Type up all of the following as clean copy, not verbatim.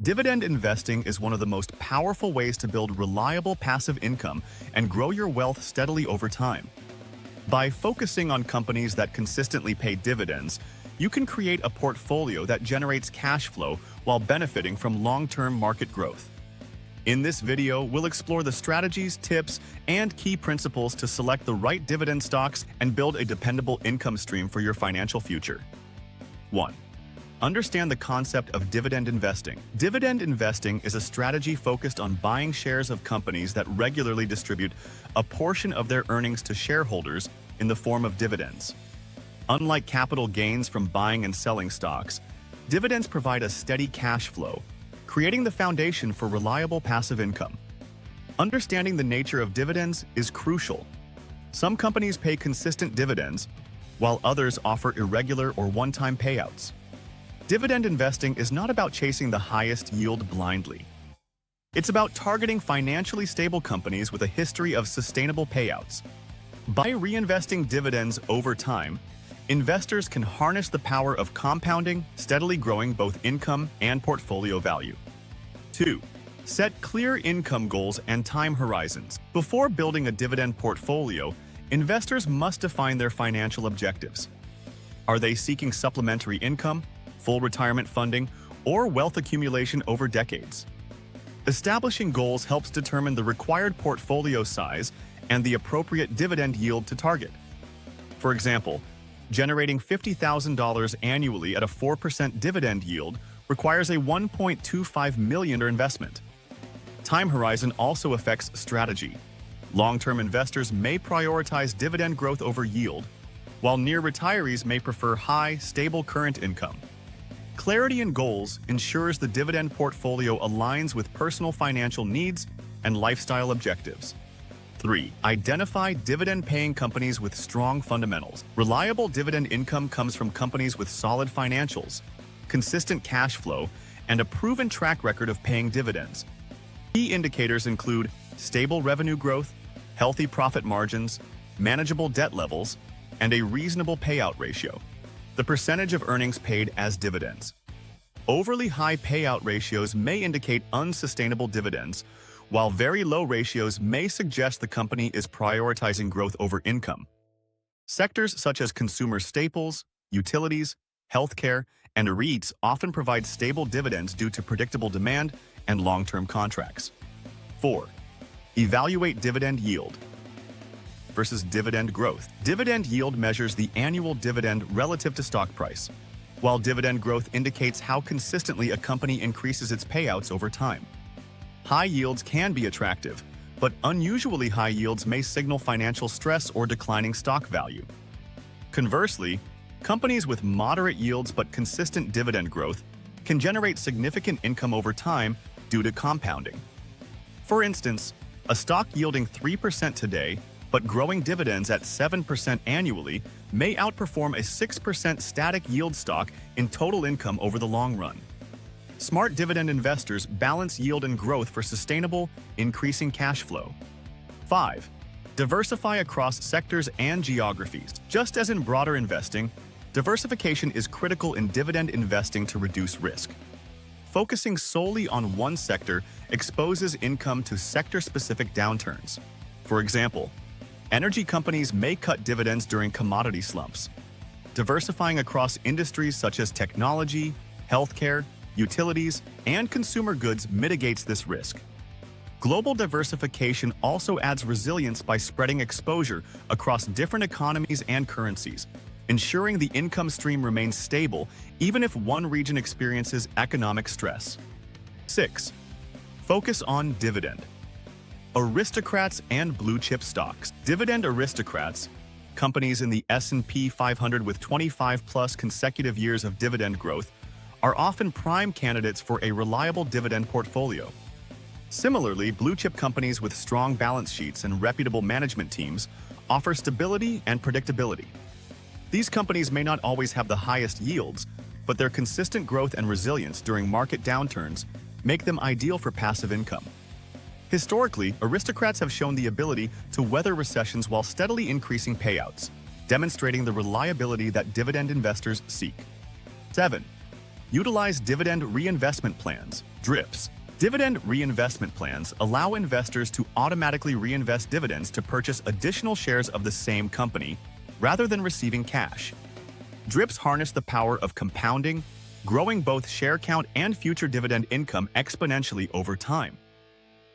Dividend investing is one of the most powerful ways to build reliable passive income and grow your wealth steadily over time. By focusing on companies that consistently pay dividends, you can create a portfolio that generates cash flow while benefiting from long-term market growth. In this video, we'll explore the strategies, tips, and key principles to select the right dividend stocks and build a dependable income stream for your financial future. 1. Understand the concept of dividend investing. Dividend investing is a strategy focused on buying shares of companies that regularly distribute a portion of their earnings to shareholders in the form of dividends. Unlike capital gains from buying and selling stocks, dividends provide a steady cash flow, creating the foundation for reliable passive income. Understanding the nature of dividends is crucial. Some companies pay consistent dividends, while others offer irregular or one-time payouts. Dividend investing is not about chasing the highest yield blindly. It's about targeting financially stable companies with a history of sustainable payouts. By reinvesting dividends over time, investors can harness the power of compounding, steadily growing both income and portfolio value. 2. Set clear income goals and time horizons. Before building a dividend portfolio, investors must define their financial objectives. Are they seeking supplementary income, full retirement funding, or wealth accumulation over decades? Establishing goals helps determine the required portfolio size and the appropriate dividend yield to target. For example, generating $50,000 annually at a 4% dividend yield requires a $1.25 million investment. Time horizon also affects strategy. Long-term investors may prioritize dividend growth over yield, while near retirees may prefer high, stable current income. Clarity in goals ensures the dividend portfolio aligns with personal financial needs and lifestyle objectives. 3. Identify dividend-paying companies with strong fundamentals. Reliable dividend income comes from companies with solid financials, consistent cash flow, and a proven track record of paying dividends. Key indicators include stable revenue growth, healthy profit margins, manageable debt levels, and a reasonable payout ratio, the percentage of earnings paid as dividends. Overly high payout ratios may indicate unsustainable dividends, while very low ratios may suggest the company is prioritizing growth over income. Sectors such as consumer staples, utilities, healthcare, and REITs often provide stable dividends due to predictable demand and long-term contracts. 4. Evaluate dividend yield versus dividend growth. Dividend yield measures the annual dividend relative to stock price, while dividend growth indicates how consistently a company increases its payouts over time. High yields can be attractive, but unusually high yields may signal financial stress or declining stock value. Conversely, companies with moderate yields but consistent dividend growth can generate significant income over time due to compounding. For instance, a stock yielding 3% today but growing dividends at 7% annually may outperform a 6% static yield stock in total income over the long run. Smart dividend investors balance yield and growth for sustainable, increasing cash flow. 5. Diversify across sectors and geographies. Just as in broader investing, diversification is critical in dividend investing to reduce risk. Focusing solely on one sector exposes income to sector-specific downturns. For example, energy companies may cut dividends during commodity slumps. Diversifying across industries such as technology, healthcare, utilities, and consumer goods mitigates this risk. Global diversification also adds resilience by spreading exposure across different economies and currencies, ensuring the income stream remains stable even if one region experiences economic stress. 6. Focus on dividend. Aristocrats and blue-chip stocks. Dividend aristocrats, companies in the S&P 500 with 25-plus consecutive years of dividend growth, are often prime candidates for a reliable dividend portfolio. Similarly, blue-chip companies with strong balance sheets and reputable management teams offer stability and predictability. These companies may not always have the highest yields, but their consistent growth and resilience during market downturns make them ideal for passive income. Historically, aristocrats have shown the ability to weather recessions while steadily increasing payouts, demonstrating the reliability that dividend investors seek. 7. Utilize dividend reinvestment plans, DRIPs. Dividend reinvestment plans allow investors to automatically reinvest dividends to purchase additional shares of the same company rather than receiving cash. DRIPs harness the power of compounding, growing both share count and future dividend income exponentially over time.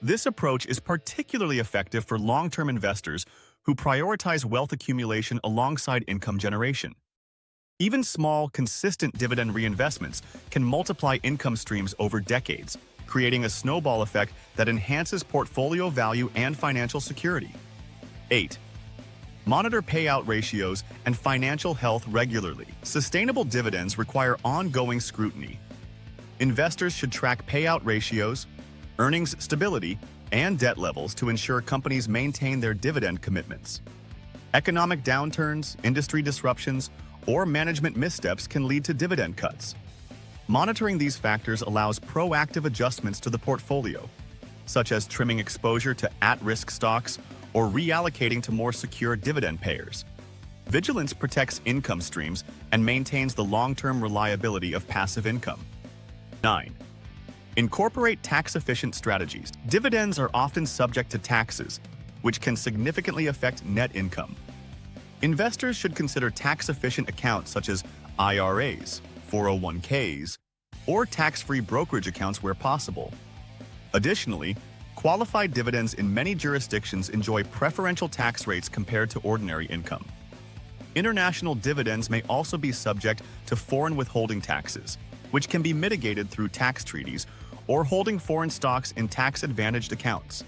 This approach is particularly effective for long-term investors who prioritize wealth accumulation alongside income generation. Even small, consistent dividend reinvestments can multiply income streams over decades, creating a snowball effect that enhances portfolio value and financial security. 8. Monitor payout ratios and financial health regularly. Sustainable dividends require ongoing scrutiny. Investors should track payout ratios, earnings stability, and debt levels to ensure companies maintain their dividend commitments. Economic downturns, industry disruptions, or management missteps can lead to dividend cuts. Monitoring these factors allows proactive adjustments to the portfolio, such as trimming exposure to at-risk stocks or reallocating to more secure dividend payers. Vigilance protects income streams and maintains the long-term reliability of passive income. 9. Incorporate tax-efficient strategies. Dividends are often subject to taxes, which can significantly affect net income. Investors should consider tax-efficient accounts such as IRAs, 401ks, or tax-free brokerage accounts where possible. Additionally, qualified dividends in many jurisdictions enjoy preferential tax rates compared to ordinary income. International dividends may also be subject to foreign withholding taxes, which can be mitigated through tax treaties or holding foreign stocks in tax-advantaged accounts.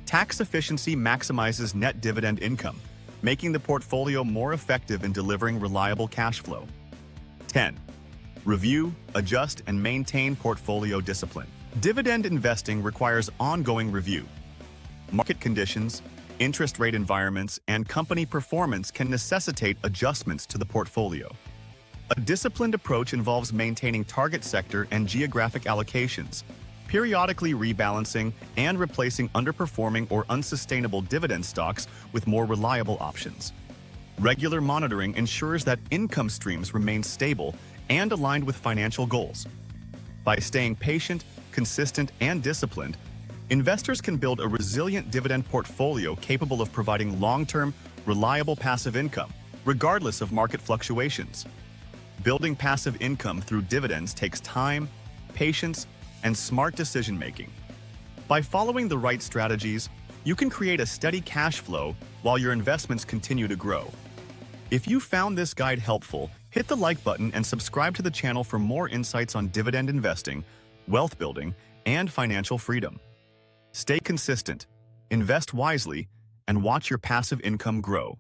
Tax efficiency maximizes net dividend income, making the portfolio more effective in delivering reliable cash flow. 10. Review, adjust, and maintain portfolio discipline. Dividend investing requires ongoing review. Market conditions, interest rate environments, and company performance can necessitate adjustments to the portfolio. A disciplined approach involves maintaining target sector and geographic allocations, periodically rebalancing and replacing underperforming or unsustainable dividend stocks with more reliable options. Regular monitoring ensures that income streams remain stable and aligned with financial goals. By staying patient, consistent, and disciplined, investors can build a resilient dividend portfolio capable of providing long-term, reliable passive income, regardless of market fluctuations. Building passive income through dividends takes time, patience, and smart decision-making. By following the right strategies, you can create a steady cash flow while your investments continue to grow. If you found this guide helpful, hit the like button and subscribe to the channel for more insights on dividend investing, wealth building, and financial freedom. Stay consistent, invest wisely, and watch your passive income grow.